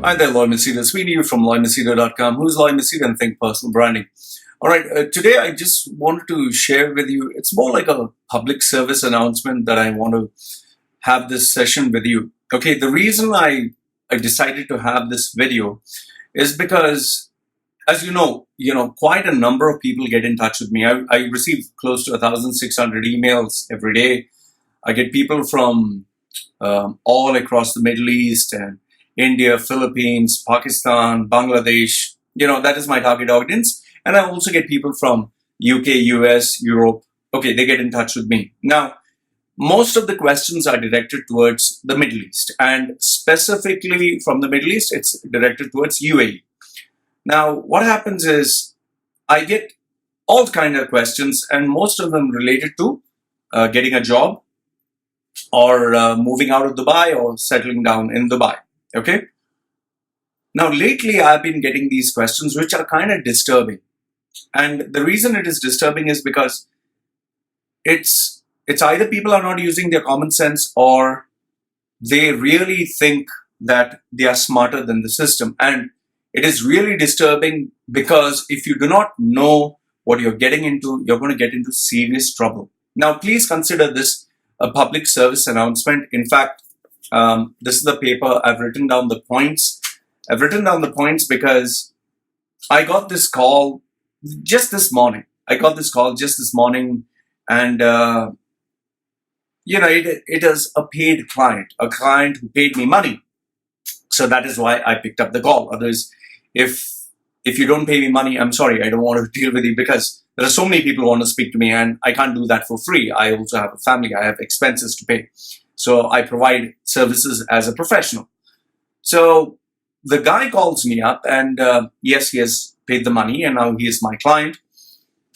Hi there, Lloyd Machedo. Speaking to you from LloydMachedo.com. Who's Lloyd Machedo and Think Personal Branding? All right, today I just wanted to share with you, it's more like a public service announcement that I want to have this session with you. Okay, the reason I decided to have this video is because, as you know, quite a number of people get in touch with me. I receive close to 1,600 emails every day. I get people from all across the Middle East and India, Philippines, Pakistan, Bangladesh. That is my target audience. And I also get people from UK, US, Europe. Okay, they get in touch with me. Now, most of the questions are directed towards the Middle East, and specifically from the Middle East, it's directed towards UAE. Now, what happens is I get all kind of questions, and most of them related to getting a job or moving out of Dubai or settling down in Dubai. Okay. Now, lately, I've been getting these questions, which are kind of disturbing. And the reason it is disturbing is because it's either people are not using their common sense, or they really think that they are smarter than the system. And it is really disturbing because if you do not know what you're getting into, you're going to get into serious trouble. Now, please consider this a public service announcement. In fact, this is the paper. I've written down the points. I've written down the points because I got this call just this morning. And it is a paid client, a client who paid me money. So that is why I picked up the call. Otherwise, if you don't pay me money, I'm sorry, I don't want to deal with you, because there are so many people who want to speak to me, and I can't do that for free. I also have a family. I have expenses to pay. So I provide services as a professional. So the guy calls me up, and yes, he has paid the money, and now he is my client.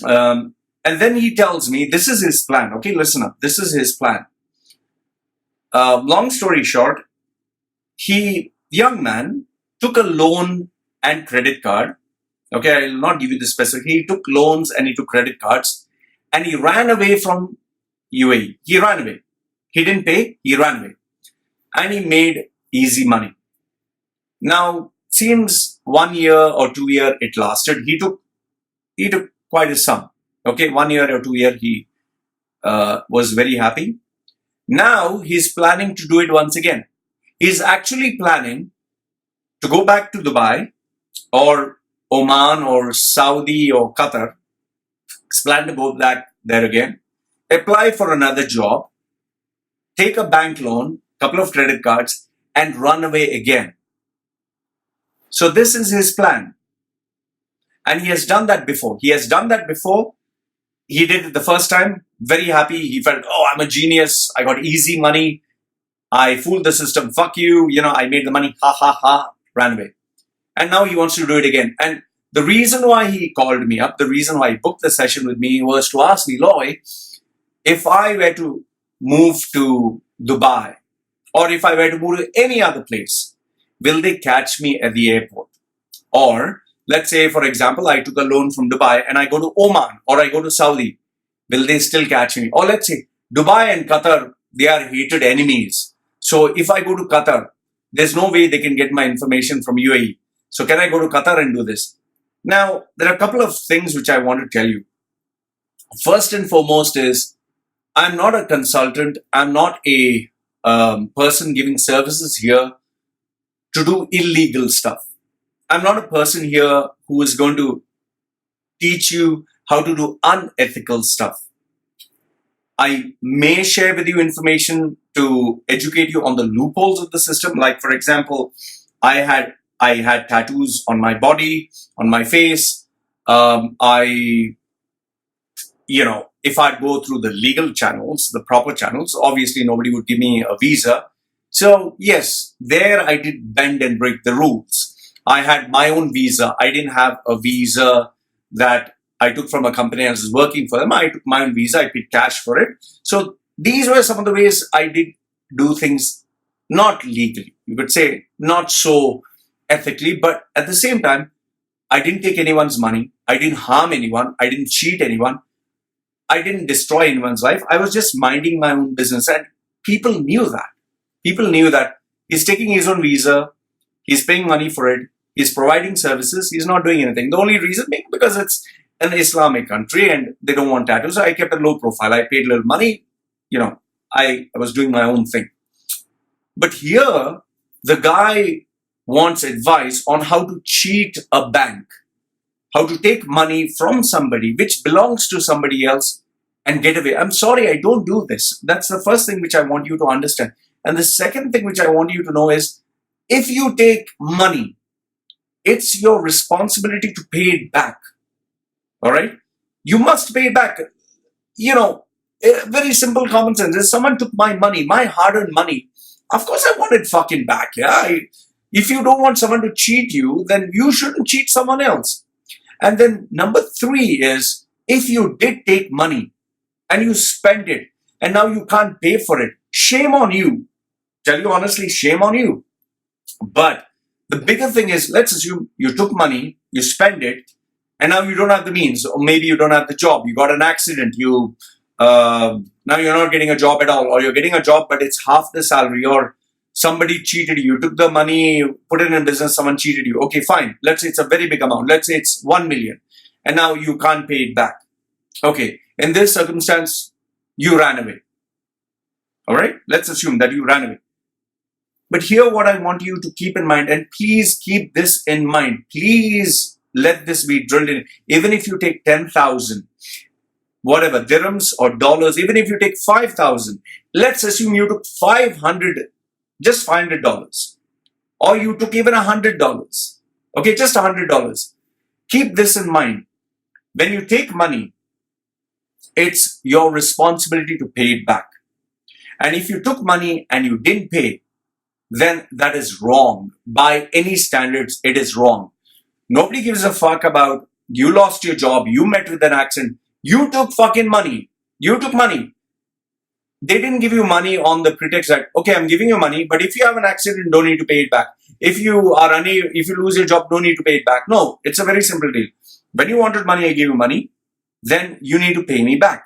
And then he tells me this is his plan. Okay, listen up. This is his plan. Long story short, young man took a loan and credit card. Okay, I will not give you the specific. He took loans and he took credit cards, and he ran away from UAE. He ran away. He didn't pay. He ran away, and he made easy money. Now, seems 1 year or 2 year it lasted. He took quite a sum. Okay, 1 year or 2 year he was very happy. Now he's planning to do it once again. He's actually planning to go back to Dubai or Oman or Saudi or Qatar. He's planning to go back there again, apply for another job, take a bank loan, couple of credit cards, and run away again. So this is his plan. And he has done that before. He did it the first time, very happy. He felt, oh, I'm a genius. I got easy money. I fooled the system. Fuck you. I made the money. Ha, ha, ha. Ran away. And now he wants to do it again. And the reason why he called me up, the reason why he booked the session with me, was to ask me, Loy, if I were to move to Dubai, or if I were to move to any other place, will they catch me at the airport? Or let's say, for example, I took a loan from Dubai and I go to Oman or I go to Saudi, will they still catch me? Or let's say Dubai and Qatar, they are hated enemies. So if I go to Qatar, there's no way they can get my information from UAE. So can I go to Qatar and do this? Now, there are a couple of things which I want to tell you. First and foremost is, I'm not a consultant. I'm not a person giving services here to do illegal stuff. I'm not a person here who is going to teach you how to do unethical stuff. I may share with you information to educate you on the loopholes of the system. Like, for example, I had tattoos on my body, on my face. If I go through the legal channels, the proper channels, obviously nobody would give me a visa. So yes, there I did bend and break the rules. I had my own visa. I didn't have a visa that I took from a company I was working for them. I took my own visa. I paid cash for it. So these were some of the ways I did do things not legally. You could say not so ethically, but at the same time, I didn't take anyone's money. I didn't harm anyone. I didn't cheat anyone. I didn't destroy anyone's life. I was just minding my own business. And people knew that. People knew that he's taking his own visa. He's paying money for it. He's providing services. He's not doing anything. The only reason being because it's an Islamic country and they don't want tattoos. So I kept a low profile. I paid a little money. I was doing my own thing. But here, the guy wants advice on how to cheat a bank, how to take money from somebody which belongs to somebody else and get away. I'm sorry, I don't do this. That's the first thing which I want you to understand. And the second thing which I want you to know is, if you take money, it's your responsibility to pay it back. All right? You must pay it back. Very simple common sense. If someone took my money, my hard-earned money, of course I want it fucking back. Yeah. If you don't want someone to cheat you, then you shouldn't cheat someone else. And then number 3 is, if you did take money and you spend it and now you can't pay for it, shame on you. Tell you honestly, shame on you. But the bigger thing is, let's assume you took money, you spend it, and now you don't have the means, or maybe you don't have the job. You got an accident. Now you're not getting a job at all, or you're getting a job but it's half the salary, or somebody cheated you. You took the money, put it in business, someone cheated you. Okay, fine. Let's say it's a very big amount. Let's say it's 1 million, and now you can't pay it back. Okay, in this circumstance, you ran away. All right, let's assume that you ran away. But here, what I want you to keep in mind, and please keep this in mind, please let this be drilled in. Even if you take 10,000, whatever, dirhams or dollars, even if you take 5,000, let's assume you took 500, just $500, or you took even $100. Okay, just $100. Keep this in mind. When you take money, it's your responsibility to pay it back. And if you took money and you didn't pay, then that is wrong. By any standards, it is wrong. Nobody gives a fuck about you lost your job, you met with an accident, you took fucking money. You took money. They didn't give you money on the pretext that, okay, I'm giving you money, but if you have an accident, don't need to pay it back. If you lose your job, don't need to pay it back. No, it's a very simple deal. When you wanted money, I gave you money, then you need to pay me back.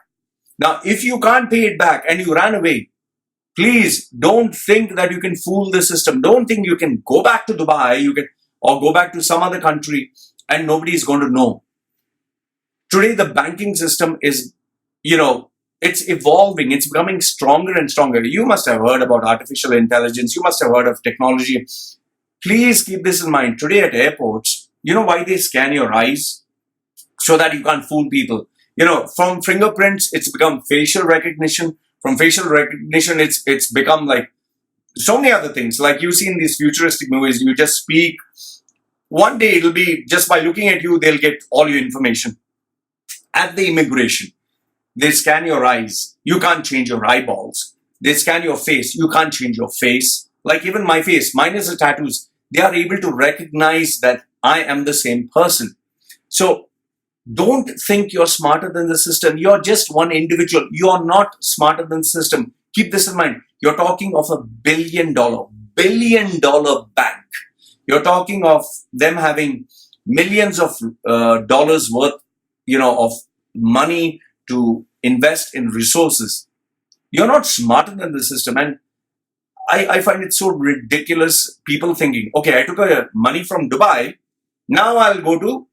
Now, if you can't pay it back and you ran away, please don't think that you can fool the system. Don't think you can go back to Dubai, or go back to some other country and nobody is going to know. Today, the banking system is, it's evolving. It's becoming stronger and stronger. You must have heard about artificial intelligence. You must have heard of technology. Please keep this in mind. Today at airports, you know why they scan your eyes? So that you can't fool people. From fingerprints, it's become facial recognition. From facial recognition, it's become like so many other things. Like you see in these futuristic movies, you just speak. One day it'll be just by looking at you, they'll get all your information. At the immigration, they scan your eyes. You can't change your eyeballs. They scan your face. You can't change your face. Like even my face, mine is the tattoos. They are able to recognize that I am the same person. So don't think you're smarter than the system. You're just one individual. You're not smarter than the system. Keep this in mind. You're talking of $1 billion bank. You're talking of them having millions of dollars worth, of money to invest in resources. You're not smarter than the system. And I find it so ridiculous. People thinking, okay, I took money from Dubai. Now I'll go to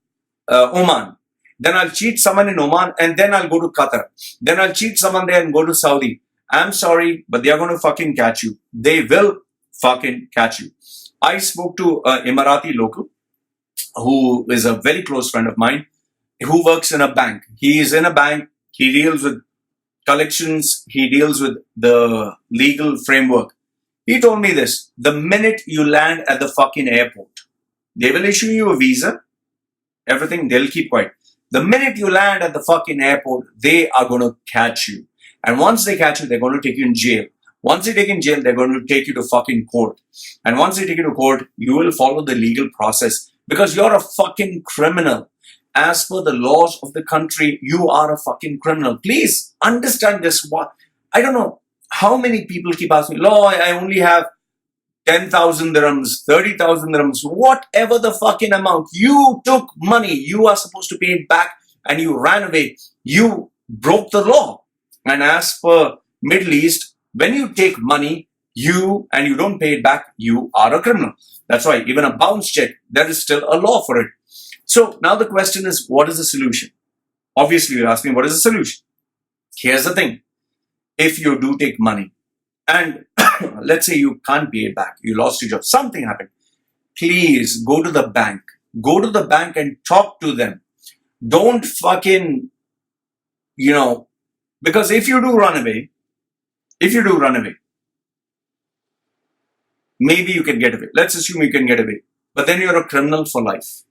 Oman. Then I'll cheat someone in Oman, and then I'll go to Qatar. Then I'll cheat someone there and go to Saudi. I'm sorry, but they are going to fucking catch you. They will fucking catch you. I spoke to an Emirati local who is a very close friend of mine who works in a bank. He is in a bank. He deals with collections. He deals with the legal framework. He told me this: the minute you land at the fucking airport, they will issue you a visa, everything, they'll keep quiet. The minute you land at the fucking airport, they are going to catch you. And once they catch you, they're going to take you in jail. Once they take you in jail, they're going to take you to fucking court. And once they take you to court, you will follow the legal process because you're a fucking criminal. As per the laws of the country, you are a fucking criminal. Please understand this. I don't know how many people keep asking, "Law, I only have 10,000 dirhams, 30,000 dirhams, whatever the fucking amount. You took money. You are supposed to pay it back and you ran away. You broke the law. And as per Middle East, when you take money, you don't pay it back, you are a criminal. That's why even a bounce check, there is still a law for it. So now the question is, what is the solution? Obviously, you're asking, what is the solution? Here's the thing. If you do take money and let's say you can't pay it back, you lost your job, something happened, please go to the bank. Go to the bank and talk to them. Don't fucking, because if you do run away, maybe you can get away. Let's assume you can get away. But then you're a criminal for life.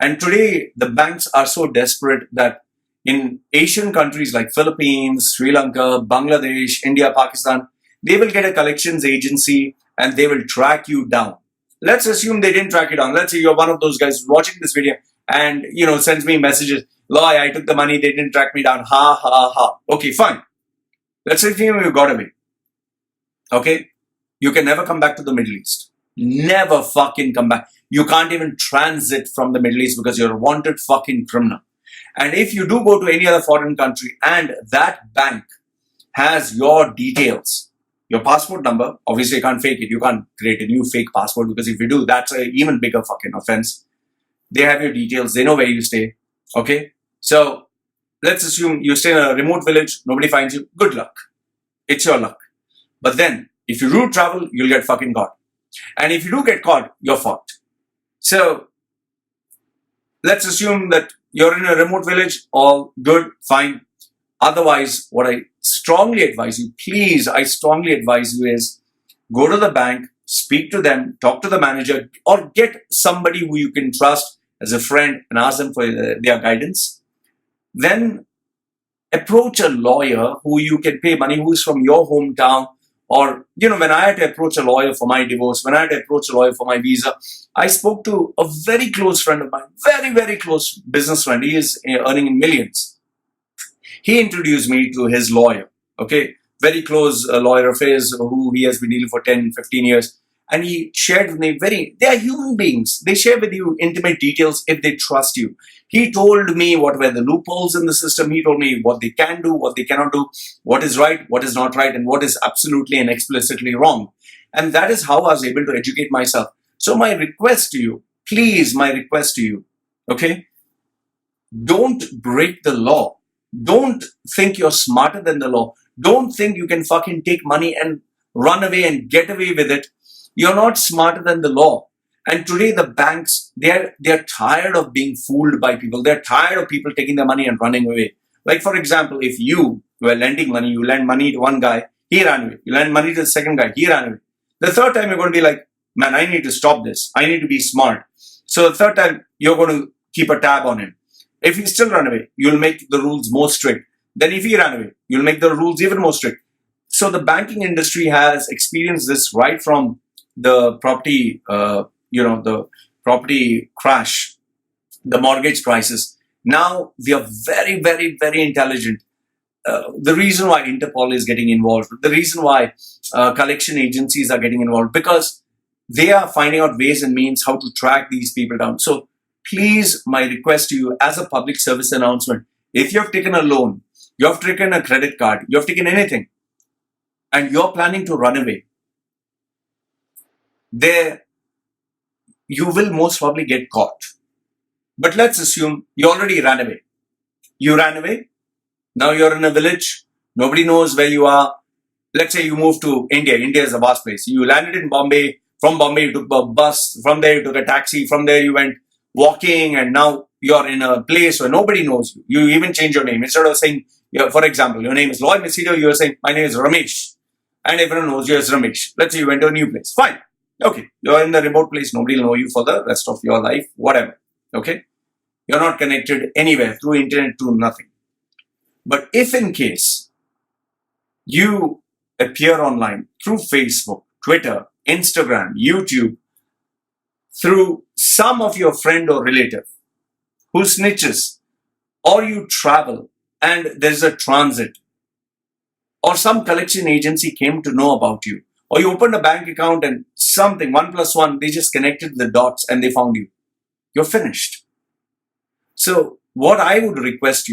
And today, the banks are so desperate that in Asian countries like Philippines, Sri Lanka, Bangladesh, India, Pakistan, they will get a collections agency and they will track you down. Let's assume they didn't track you down. Let's say you're one of those guys watching this video and, sends me messages. Loy, I took the money, they didn't track me down. Ha, ha, ha. Okay, fine. Let's say you got away. Okay? You can never come back to the Middle East. Never fucking come back. You can't even transit from the Middle East because you're a wanted fucking criminal. And if you do go to any other foreign country and that bank has your details, your passport number, obviously you can't fake it. You can't create a new fake passport because if you do, that's an even bigger fucking offense. They have your details. They know where you stay. Okay? So let's assume you stay in a remote village. Nobody finds you. Good luck. It's your luck. But then if you do travel, you'll get fucking caught. And if you do get caught, you're fucked. So let's assume that you're in a remote village, all good, fine. Otherwise, what I strongly advise you, is go to the bank, speak to them, talk to the manager, or get somebody who you can trust as a friend and ask them for their guidance. Then approach a lawyer who you can pay money, who is from your hometown. Or, when I had to approach a lawyer for my divorce, when I had to approach a lawyer for my visa, I spoke to a very close friend of mine, very, very close business friend. He is earning in millions. He introduced me to his lawyer, okay? Very close lawyer of his who he has been dealing for 10, 15 years. And he shared with me they are human beings. They share with you intimate details if they trust you. He told me what were the loopholes in the system. He told me what they can do, what they cannot do, what is right, what is not right, and what is absolutely and explicitly wrong. And that is how I was able to educate myself. So my request to you, okay? Don't break the law. Don't think you're smarter than the law. Don't think you can fucking take money and run away and get away with it. You're not smarter than the law. And today the banks, they're tired of being fooled by people. They're tired of people taking their money and running away. Like for example, if you were lending money, you lend money to one guy, he ran away. You lend money to the second guy, he ran away. The third time you're going to be like, man, I need to stop this. I need to be smart. So the third time you're going to keep a tab on him. If he still run away, you'll make the rules more strict. Then if he ran away, you'll make the rules even more strict. So the banking industry has experienced this right from the property, the property crash, the mortgage crisis. Now we are very, very, very intelligent. The reason why Interpol is getting involved, the reason why collection agencies are getting involved, because they are finding out ways and means how to track these people down. So please, my request to you as a public service announcement, if you have taken a loan, you have taken a credit card, you have taken anything, and you're planning to run away, you will most probably get caught. But let's assume you already ran away. You ran away. Now you're in a village. Nobody knows where you are. Let's say you moved to India. India is a vast place. You landed in Bombay. From Bombay, you took a bus. From there, you took a taxi. From there, you went walking. And now you're in a place where nobody knows you. You even change your name. Instead of saying, for example, your name is Loy Machedo, you're saying, my name is Ramesh. And everyone knows you as Ramesh. Let's say you went to a new place. Fine. Okay. You're in the remote place. Nobody will know you for the rest of your life. Whatever. Okay. You're not connected anywhere through internet to nothing. But if in case you appear online through Facebook, Twitter, Instagram, YouTube, through some of your friend or relative who snitches, or you travel and there's a transit, or some collection agency came to know about you, or you opened a bank account and something, 1 + 1, they just connected the dots and they found you. You're finished. So what I would request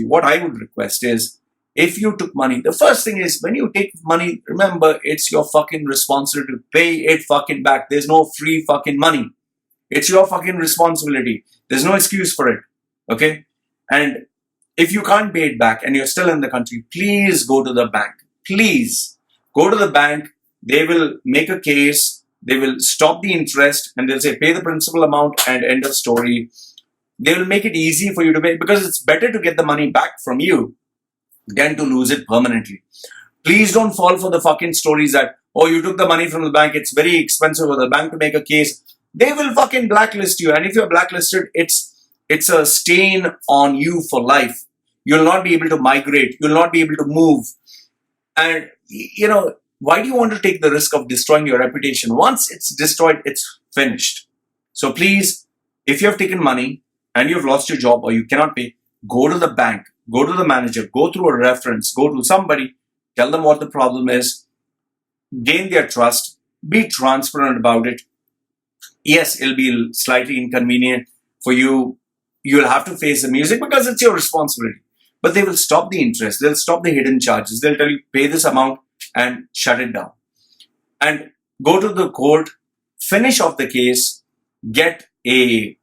is, if you took money, the first thing is, when you take money, remember, it's your fucking responsibility to pay it fucking back. There's no free fucking money. It's your fucking responsibility. There's no excuse for it. Okay? And if you can't pay it back and you're still in the country, please go to the bank. Please go to the bank. They will make a case. They will stop the interest and they'll say, pay the principal amount and end of story. They will make it easy for you to pay, because it's better to get the money back from you than to lose it permanently. Please don't fall for the fucking stories that, oh, you took the money from the bank, it's very expensive for the bank to make a case. They will fucking blacklist you. And if you're blacklisted, it's a stain on you for life. You'll not be able to migrate. You'll not be able to move. And, why do you want to take the risk of destroying your reputation? Once it's destroyed, it's finished. So please, if you have taken money and you've lost your job or you cannot pay, go to the bank, go to the manager, go through a reference, go to somebody, tell them what the problem is, gain their trust, be transparent about it. Yes, it'll be slightly inconvenient for you. You'll have to face the music because it's your responsibility. But they will stop the interest. They'll stop the hidden charges. They'll tell you, pay this amount and shut it down. And go to the court, finish off the case, get a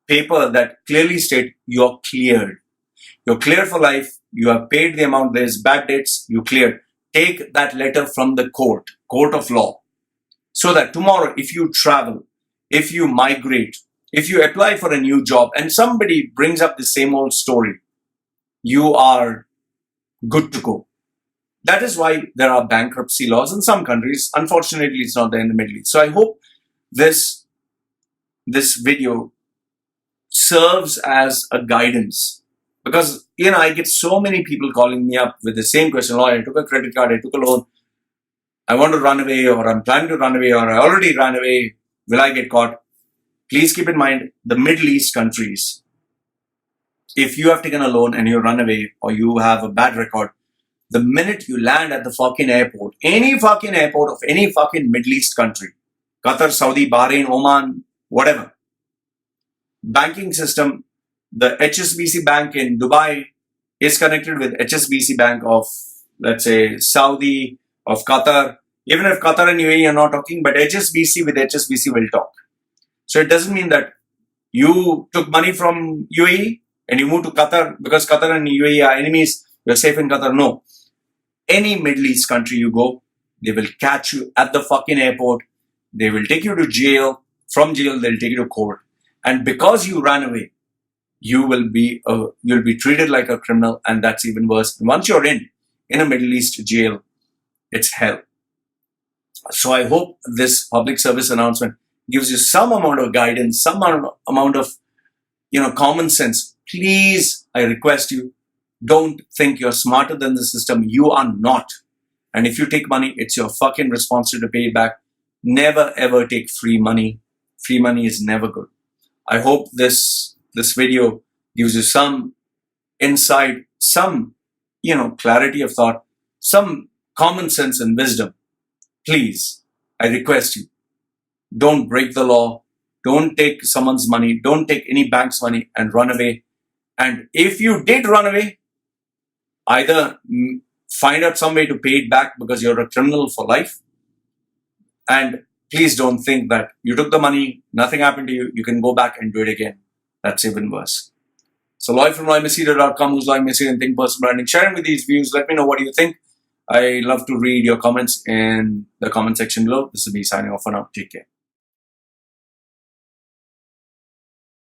paper that clearly states you're cleared. You're cleared for life. You have paid the amount. There's bad debts. You cleared. Take that letter from the court of law, so that tomorrow, if you travel, if you migrate, if you apply for a new job and somebody brings up the same old story, you are good to go. That is why there are bankruptcy laws in some countries. Unfortunately, it's not there in the Middle East. So I hope this video serves as a guidance, because I get so many people calling me up with the same question. Oh, I took a credit card, I took a loan, I want to run away, or I'm planning to run away, or I already ran away, will I get caught? Please keep in mind, the Middle East countries, if you have taken a loan and you run away or you have a bad record, the minute you land at the fucking airport, any fucking airport of any fucking Middle East country, Qatar, Saudi, Bahrain, Oman, whatever, banking system, the HSBC bank in Dubai is connected with HSBC bank of, let's say, Saudi, of Qatar. Even if Qatar and UAE are not talking, but HSBC with HSBC will talk. So it doesn't mean that you took money from UAE and you moved to Qatar because Qatar and UAE are enemies, you're safe in Qatar. No. Any Middle East country you go, they will catch you at the fucking airport. They will take you to jail. From jail, they'll take you to court. And because you ran away, you'll be treated like a criminal, and that's even worse. And once you're in a Middle East jail, it's hell. So I hope this public service announcement gives you some amount of guidance, some amount of common sense. Please, I request you, don't think you're smarter than the system. You are not. And if you take money, it's your fucking responsibility to pay it back. Never ever take free money. Free money is never good. I hope this video gives you some insight, some clarity of thought, some common sense and wisdom. Please, I request you, don't break the law. Don't take someone's money. Don't take any bank's money and run away. And if you did run away, either find out some way to pay it back because you're a criminal for life. And please don't think that you took the money, nothing happened to you, you can go back and do it again. That's even worse. So Loy from LoyMachedo.com, who's Loy Machedo and Think Personal Branding, sharing with these views. Let me know what you think. I love to read your comments in the comment section below. This is me signing off for now. Take care.